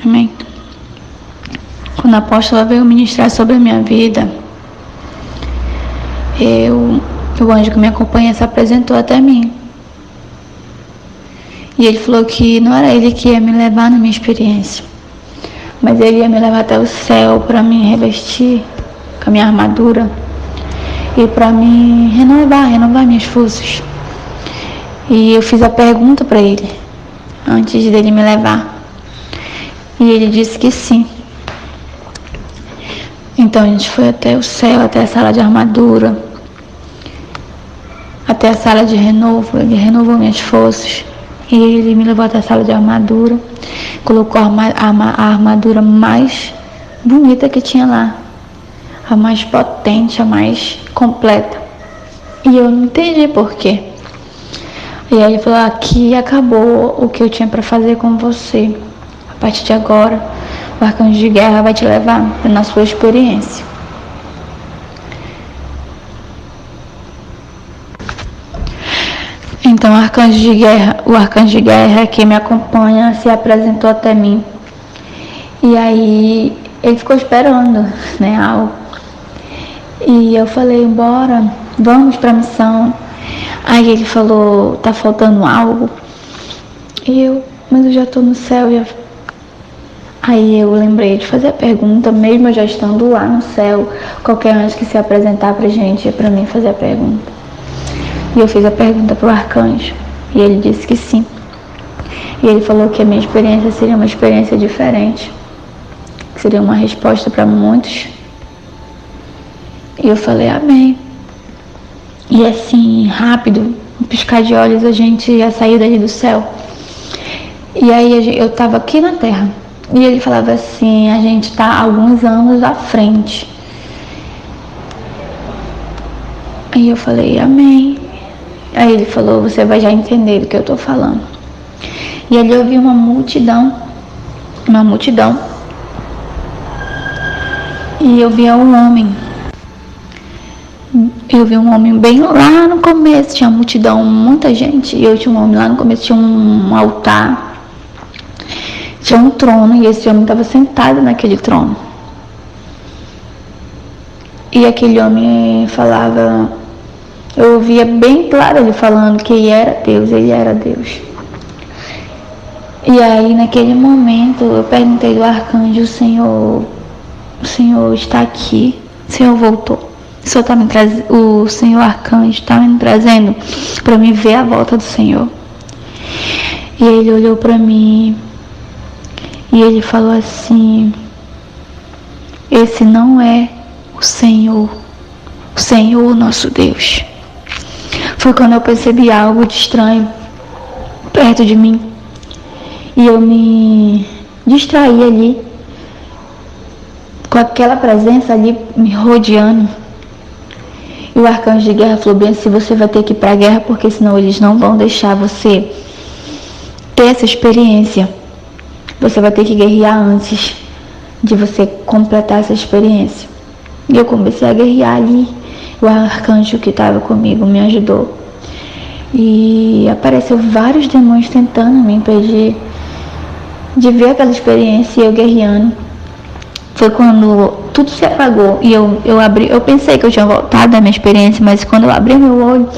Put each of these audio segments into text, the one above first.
Amém. Quando a apóstola veio ministrar sobre a minha vida, o anjo que me acompanha se apresentou até mim. E ele falou que não era ele que ia me levar na minha experiência, mas ele ia me levar até o céu para me revestir com a minha armadura e para me renovar minhas forças. E eu fiz a pergunta para ele antes dele me levar. E ele disse que sim. Então a gente foi até o céu, até a sala de armadura, até a sala de renovo. Ele renovou minhas forças. E ele me levou até a sala de armadura, colocou a armadura mais bonita que tinha lá, a mais potente, a mais completa. E eu não entendi por quê. E aí ele falou: aqui acabou o que eu tinha para fazer com você. A partir de agora, o arcanjo de guerra vai te levar na sua experiência. Então o arcanjo de guerra que me acompanha se apresentou até mim. E aí ele ficou esperando, né, algo. E eu falei: bora, vamos pra missão. Aí ele falou: tá faltando algo. Mas eu já tô no céu. Aí eu lembrei de fazer a pergunta, mesmo eu já estando lá no céu. Qualquer anjo que se apresentar pra gente é pra mim fazer a pergunta. E eu fiz a pergunta pro arcanjo, e ele disse que sim. E ele falou que a minha experiência seria uma experiência diferente, que seria uma resposta para muitos. E eu falei: amém. E assim, rápido, um piscar de olhos, a gente ia sair dali do céu. E aí eu estava aqui na terra, e ele falava assim: a gente está alguns anos à frente. Aí eu falei: amém. Aí ele falou: você vai já entender do que eu estou falando. E ali eu vi uma multidão. E eu vi um homem. Eu vi um homem bem lá no começo, tinha multidão, muita gente. E eu tinha um homem lá no começo, tinha um altar, tinha um trono, e esse homem estava sentado naquele trono. E aquele homem falava, eu ouvia bem claro ele falando que ele era Deus. E aí naquele momento eu perguntei do arcanjo: o Senhor está aqui? O Senhor voltou? O Senhor arcanjo está me trazendo para me ver a volta do Senhor. E ele olhou para mim e ele falou assim: esse não é o Senhor nosso Deus. Foi quando eu percebi algo de estranho perto de mim. E eu me distraí ali, com aquela presença ali me rodeando. E o arcanjo de guerra falou bem assim: você vai ter que ir para a guerra, porque senão eles não vão deixar você ter essa experiência. Você vai ter que guerrear antes de você completar essa experiência. E eu comecei a guerrear ali. O arcanjo que estava comigo me ajudou. E apareceu vários demônios tentando me impedir de ver aquela experiência, e eu guerreando. Foi quando tudo se apagou e eu pensei que eu tinha voltado da minha experiência, mas quando eu abri meu olho,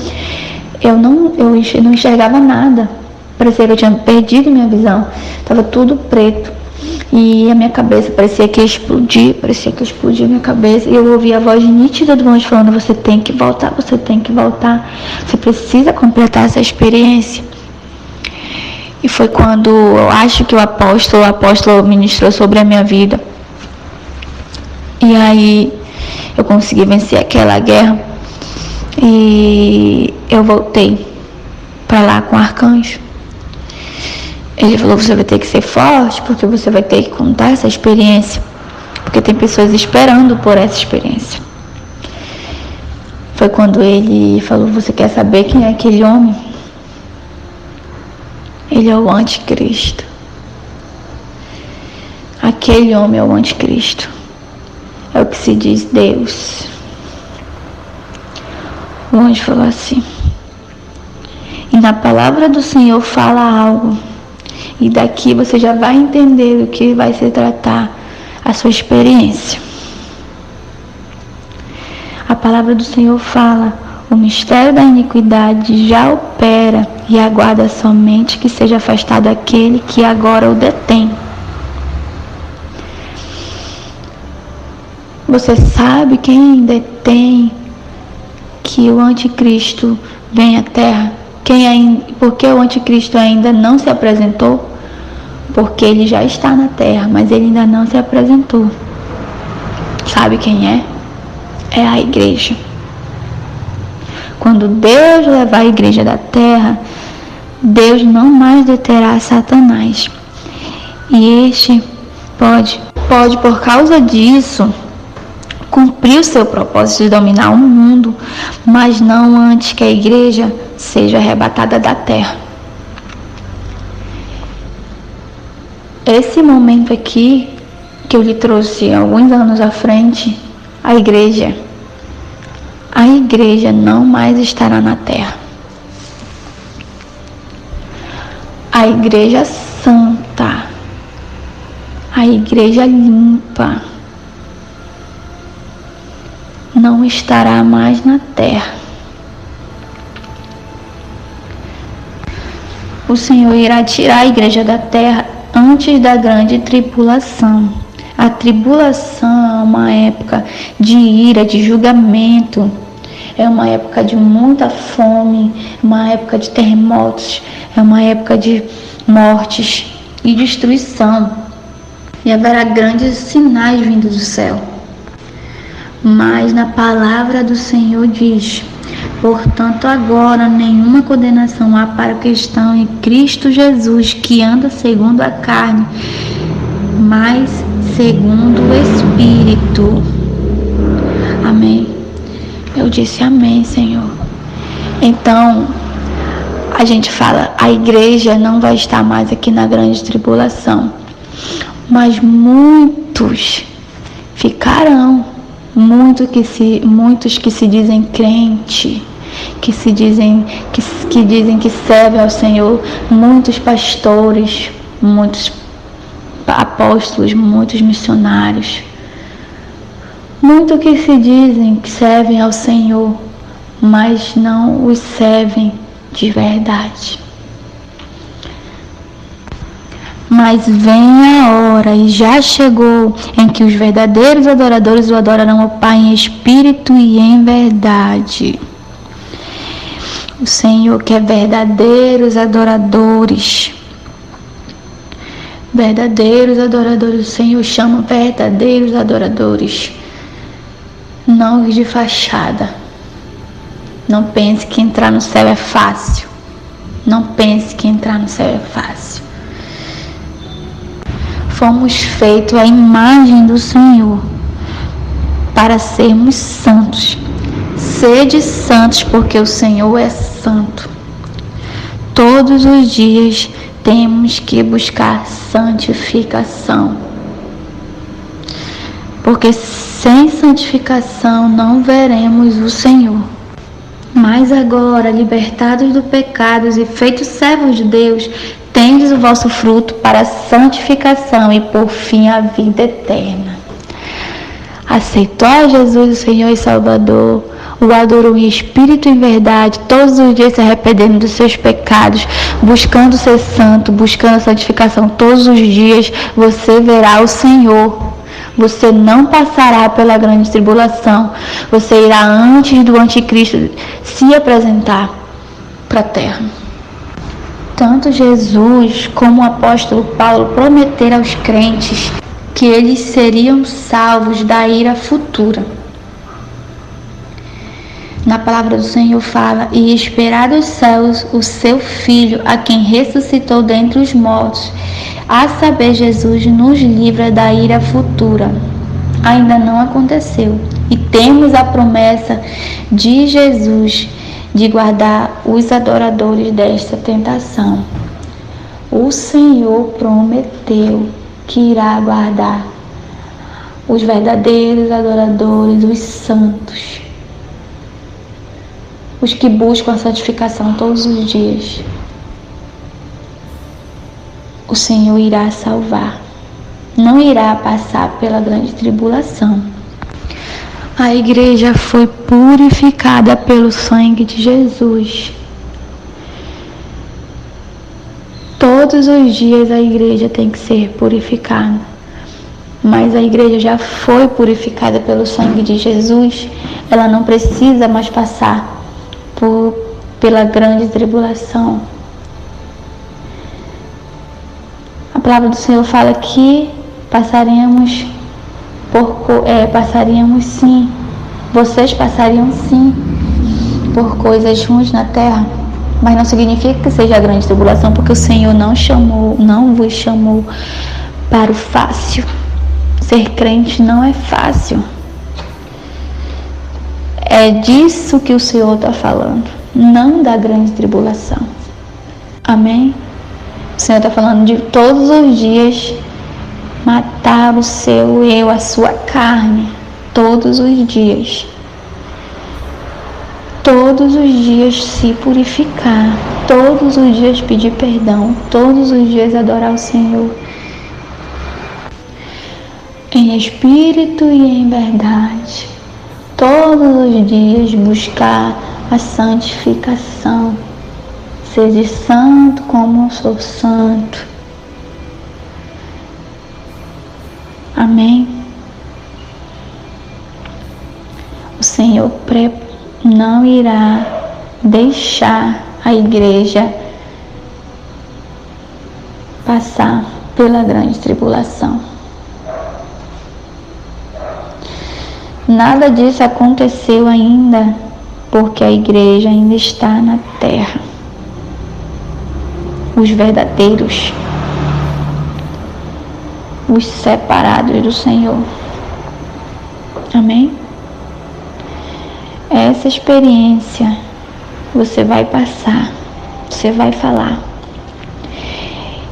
eu não enxergava nada. Parecia que eu tinha perdido minha visão. Estava tudo preto. E a minha cabeça parecia que ia explodir minha cabeça. E eu ouvia a voz nítida do anjo falando: você tem que voltar, você precisa completar essa experiência. E foi quando eu acho que o apóstolo ministrou sobre a minha vida. E aí eu consegui vencer aquela guerra e eu voltei para lá com o arcanjo. Ele falou: você vai ter que ser forte, porque você vai ter que contar essa experiência, porque tem pessoas esperando por essa experiência. Foi quando ele falou: você quer saber quem é aquele homem? Ele é o anticristo. Aquele homem é o anticristo. É o que se diz Deus. O anjo falou assim: e na palavra do Senhor fala algo. E daqui você já vai entender do que vai se tratar a sua experiência. A palavra do Senhor fala: o mistério da iniquidade já opera e aguarda somente que seja afastado aquele que agora o detém. Você sabe quem detém que o anticristo vem à Terra? Por que o anticristo ainda não se apresentou? Porque ele já está na Terra, mas ele ainda não se apresentou. Sabe quem é? É a igreja. Quando Deus levar a igreja da Terra, Deus não mais deterá Satanás. E este pode por causa disso, cumprir o seu propósito de dominar o mundo, mas não antes que a igreja seja arrebatada da terra. Esse momento aqui, que eu lhe trouxe alguns anos à frente, a igreja não mais estará na terra. A igreja santa, a igreja limpa, não estará mais na terra. O Senhor irá tirar a igreja da terra antes da grande tribulação. A tribulação é uma época de ira, de julgamento, é uma época de muita fome, uma época de terremotos, é uma época de mortes e destruição. E haverá grandes sinais vindos do céu. Mas na palavra do Senhor diz: portanto, agora nenhuma condenação há para o cristão em Cristo Jesus, que anda segundo a carne, mas segundo o Espírito. Amém. Eu disse amém, Senhor. Então, a gente fala, a igreja não vai estar mais aqui na grande tribulação, mas muitos ficarão. Muitos que se dizem crente, que dizem que servem ao Senhor, muitos pastores, muitos apóstolos, muitos missionários, muitos que se dizem que servem ao Senhor, mas não os servem de verdade. Mas vem a hora, e já chegou, em que os verdadeiros adoradores o adorarão ao Pai em espírito e em verdade. O Senhor quer verdadeiros adoradores. Verdadeiros adoradores. O Senhor chama verdadeiros adoradores. Não os de fachada. Não pense que entrar no céu é fácil. Não pense que entrar no céu é fácil. Fomos feitos à imagem do Senhor, para sermos santos. Sede santos, porque o Senhor é santo. Todos os dias temos que buscar santificação, porque sem santificação não veremos o Senhor. Mas agora, libertados do pecado e feitos servos de Deus, tendes o vosso fruto para a santificação e por fim a vida eterna. Aceitou a Jesus, o Senhor e Salvador, o adorou em espírito e em verdade, todos os dias se arrependendo dos seus pecados, buscando ser santo, buscando a santificação todos os dias, você verá o Senhor. Você não passará pela grande tribulação, você irá antes do anticristo se apresentar para a terra. Tanto Jesus como o apóstolo Paulo prometeram aos crentes que eles seriam salvos da ira futura. Na palavra do Senhor fala: e esperar dos céus o seu Filho, a quem ressuscitou dentre os mortos, a saber, Jesus nos livra da ira futura. Ainda não aconteceu. E temos a promessa de Jesus de guardar os adoradores desta tentação. O Senhor prometeu que irá guardar os verdadeiros adoradores, os santos, os que buscam a santificação todos os dias. o Senhor irá salvar. Não irá passar pela grande tribulação. A igreja foi purificada pelo sangue de Jesus. Todos os dias a igreja tem que ser purificada. Mas a igreja já foi purificada pelo sangue de Jesus. Ela não precisa mais passar pela grande tribulação. A palavra do Senhor fala que passaríamos sim, vocês passariam sim por coisas ruins na terra, mas não significa que seja a grande tribulação, porque o Senhor não vos chamou para o fácil. Ser crente não é fácil. É disso que o Senhor está falando, não da grande tribulação. Amém? O Senhor está falando de todos os dias matar o seu eu, a sua carne, todos os dias. Todos os dias se purificar, todos os dias pedir perdão, todos os dias adorar o Senhor em espírito e em verdade. Todos os dias buscar a santificação. Seja santo como eu sou santo. Amém? O Senhor não irá deixar a igreja passar pela grande tribulação. Nada disso aconteceu ainda, porque a igreja ainda está na terra. Os verdadeiros, os separados do Senhor. Amém? Essa experiência você vai passar, você vai falar.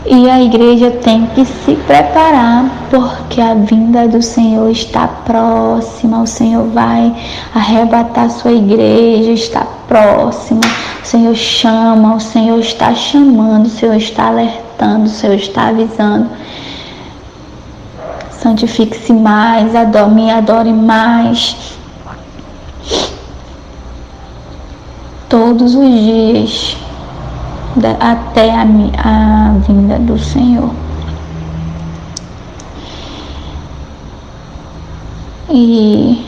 E a igreja tem que se preparar, porque a vinda do Senhor está próxima. O Senhor vai arrebatar sua igreja, está próxima. O Senhor chama, o Senhor está chamando, o Senhor está alertando, o Senhor está avisando. Santifique-se mais, me adore mais. Todos os dias, até a vinda do Senhor. E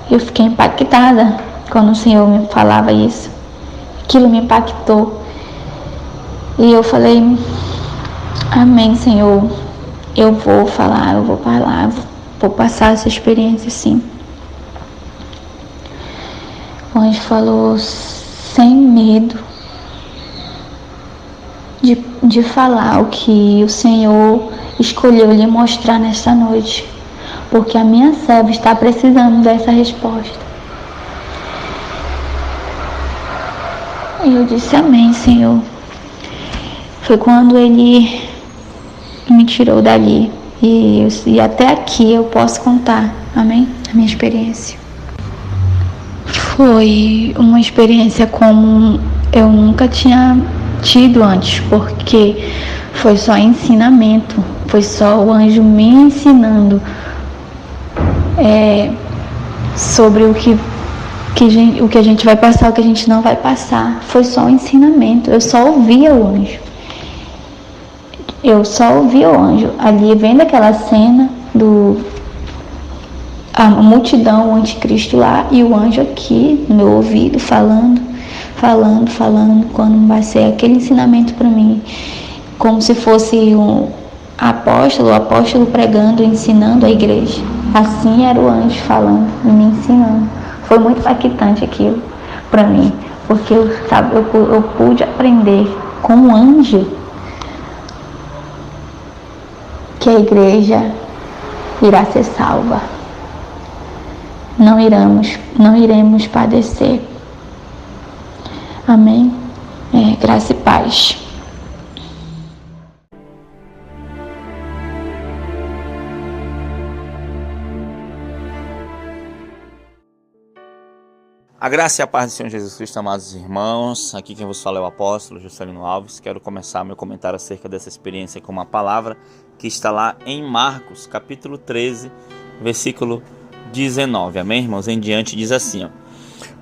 eu fiquei impactada quando o Senhor me falava isso. Aquilo me impactou. E eu falei, amém, Senhor. Eu vou falar, vou passar essa experiência sim. O anjo falou sem medo de falar o que o Senhor escolheu lhe mostrar nesta noite, porque a minha serva está precisando dessa resposta. E eu disse, amém, Senhor. Foi quando Ele me tirou dali, e até aqui eu posso contar, amém, a minha experiência. Foi uma experiência como eu nunca tinha tido antes, porque foi só ensinamento, foi só o anjo me ensinando sobre o que a gente vai passar, o que a gente não vai passar. Foi só um ensinamento, eu só ouvia o anjo. Ali, vendo aquela cena a multidão, o anticristo lá e o anjo aqui no meu ouvido falando, quando vai ser aquele ensinamento para mim, como se fosse o apóstolo pregando, ensinando a igreja. Assim era o anjo falando e me ensinando. Foi muito impactante aquilo para mim, porque eu pude aprender com o anjo que a igreja irá ser salva. Não iremos padecer. Amém? Graça e paz. A graça e a paz do Senhor Jesus Cristo, amados irmãos. Aqui quem vos fala é o apóstolo Juscelino Alves. Quero começar meu comentário acerca dessa experiência com uma palavra que está lá em Marcos, capítulo 13, versículo 19. Amém, irmãos? Em diante diz assim, ó: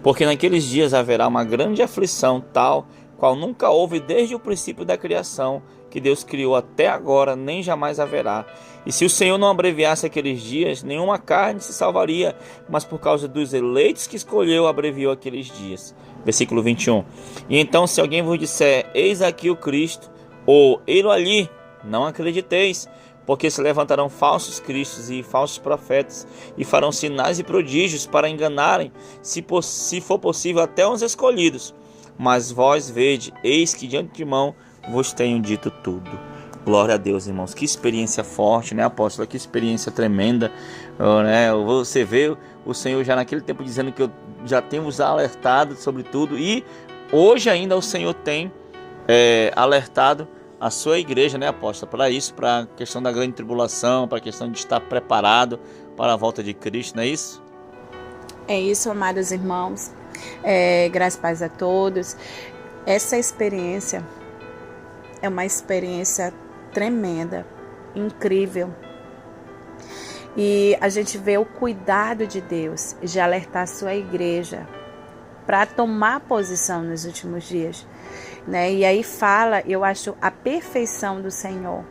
porque naqueles dias haverá uma grande aflição, tal qual nunca houve desde o princípio da criação, que Deus criou até agora, nem jamais haverá. E se o Senhor não abreviasse aqueles dias, nenhuma carne se salvaria, mas por causa dos eleitos que escolheu, abreviou aqueles dias. Versículo 21. E então, se alguém vos disser, eis aqui o Cristo, ou ei-lo ali, não acrediteis, porque se levantarão falsos cristos e falsos profetas, e farão sinais e prodígios para enganarem, se for possível, até os escolhidos. Mas vós vede, eis que de antemão vos tenho dito tudo. Glória a Deus, irmãos. Que experiência forte, né, apóstolo? Que experiência tremenda, né? Você vê o Senhor já naquele tempo dizendo que eu já tenho vos alertado sobre tudo, e hoje ainda o Senhor tem alertado a sua igreja, né, apóstolo, para isso, para a questão da grande tribulação, para a questão de estar preparado para a volta de Cristo, não é isso? É isso, amados irmãos. Graças a paz a todos. Essa experiência é uma experiência tremenda, incrível. E a gente vê o cuidado de Deus de alertar a sua igreja para tomar posição nos últimos dias, né? E aí fala, eu acho, a perfeição do Senhor,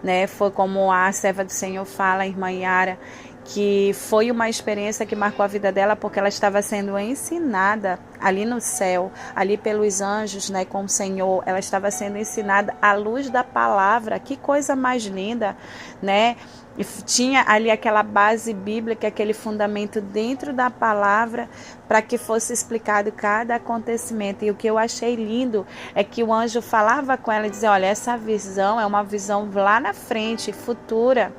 né? Foi como a serva do Senhor fala, a irmã Yara, que foi uma experiência que marcou a vida dela, porque ela estava sendo ensinada ali no céu, ali pelos anjos, né, com o Senhor. Ela estava sendo ensinada à luz da palavra. Que coisa mais linda, né? E tinha ali aquela base bíblica, aquele fundamento dentro da palavra, para que fosse explicado cada acontecimento. E o que eu achei lindo é que o anjo falava com ela e dizia, olha, essa visão é uma visão lá na frente, futura.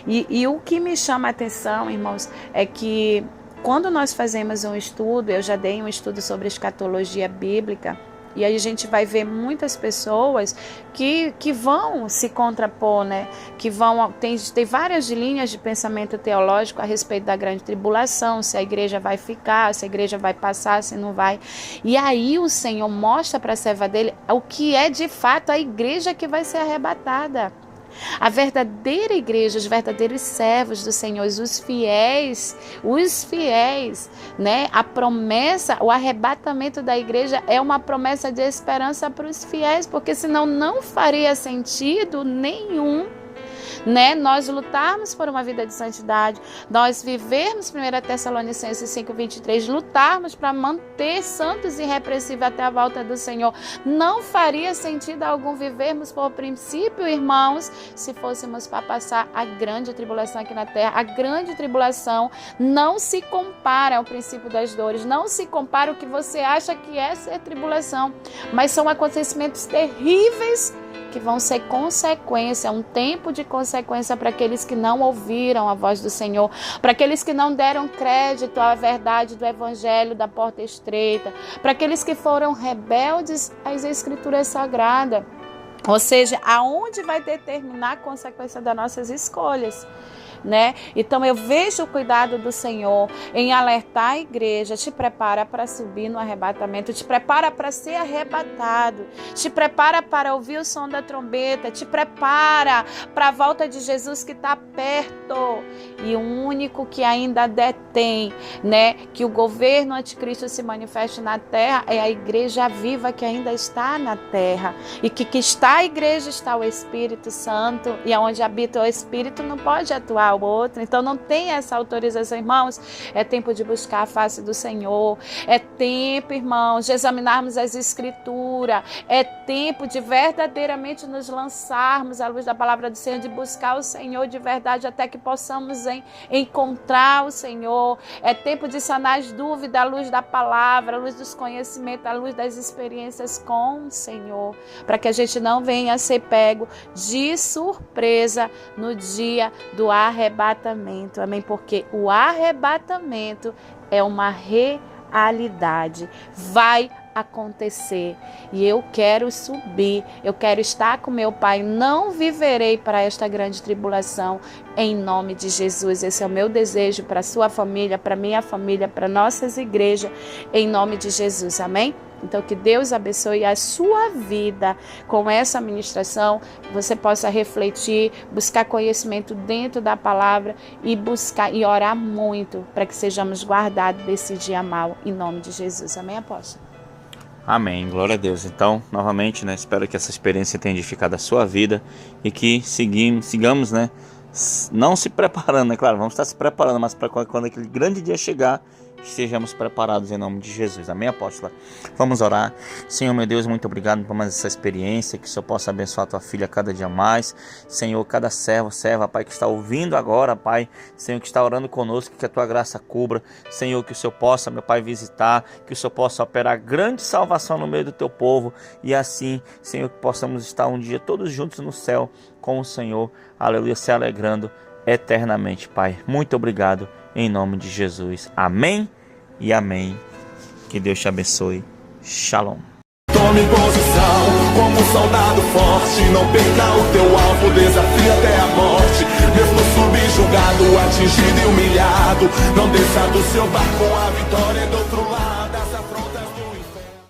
E o que me chama a atenção, irmãos, é que quando nós fazemos um estudo, eu já dei um estudo sobre escatologia bíblica, e aí a gente vai ver muitas pessoas que vão se contrapor, né? Que vão, tem várias linhas de pensamento teológico a respeito da grande tribulação, se a igreja vai ficar, se a igreja vai passar, se não vai. E aí o Senhor mostra para a serva dele o que é de fato a igreja que vai ser arrebatada. A verdadeira igreja, os verdadeiros servos do Senhor, os fiéis, né? A promessa, o arrebatamento da igreja é uma promessa de esperança para os fiéis, porque senão não faria sentido nenhum, né? Nós lutarmos por uma vida de santidade, nós vivermos 1 Tessalonicenses 5:23, lutarmos para manter santos e irrepreensíveis até a volta do Senhor. Não faria sentido algum vivermos por princípio, irmãos, se fôssemos para passar a grande tribulação aqui na terra. A grande tribulação não se compara ao princípio das dores, não se compara o que você acha que é ser tribulação, mas são acontecimentos terríveis que vão ser consequência, um tempo de consequência para aqueles que não ouviram a voz do Senhor, para aqueles que não deram crédito à verdade do Evangelho da porta estreita, para aqueles que foram rebeldes às Escrituras Sagradas. Ou seja, aonde vai determinar a consequência das nossas escolhas, né? Então eu vejo o cuidado do Senhor em alertar a igreja, te prepara para subir no arrebatamento, te prepara para ser arrebatado, te prepara para ouvir o som da trombeta, te prepara para a volta de Jesus que está perto. E o único que ainda detém, né, que o governo anticristo se manifeste na terra é a igreja viva que ainda está na terra, e que está a igreja está o Espírito Santo, e onde habita o Espírito não pode atuar o outro. Então não tem essa autorização, irmãos. É tempo de buscar a face do Senhor, é tempo, irmãos, de examinarmos as Escrituras, é tempo de verdadeiramente nos lançarmos à luz da palavra do Senhor, de buscar o Senhor de verdade até que possamos encontrar o Senhor. É tempo de sanar as dúvidas à luz da palavra, à luz dos conhecimentos, à luz das experiências com o Senhor, para que a gente não venha a ser pego de surpresa no dia do arrebatamento. Amém? Porque o arrebatamento é uma realidade. Vai acontecer. E eu quero subir, eu quero estar com meu Pai. Não viverei para esta grande tribulação, em nome de Jesus. Esse é o meu desejo para a sua família, para a minha família, para nossas igrejas, em nome de Jesus. Amém? Então, que Deus abençoe a sua vida com essa ministração, você possa refletir, buscar conhecimento dentro da palavra e buscar e orar muito para que sejamos guardados desse dia mau, em nome de Jesus. Amém, apóstolo? Amém, glória a Deus. Então, novamente, espero que essa experiência tenha edificado a sua vida e que sigamos, não se preparando, claro, vamos estar se preparando, mas para quando aquele grande dia chegar, estejamos preparados em nome de Jesus. Amém, apóstola? Vamos orar. Senhor, meu Deus, muito obrigado por mais essa experiência, que o Senhor possa abençoar a tua filha cada dia mais. Senhor, cada serva, Pai, que está ouvindo agora, Pai, Senhor, que está orando conosco, que a tua graça cubra. Senhor, que o Senhor possa, meu Pai, visitar, que o Senhor possa operar grande salvação no meio do teu povo, e assim, Senhor, que possamos estar um dia todos juntos no céu com o Senhor, aleluia, se alegrando eternamente, Pai. Muito obrigado, em nome de Jesus. Amém e amém. Que Deus te abençoe. Shalom. Tome posição como um soldado forte. Não perca o teu alvo, desafia até a morte. Mesmo subjugado, atingido e humilhado, não desça do seu barco, a vitória é do outro lado.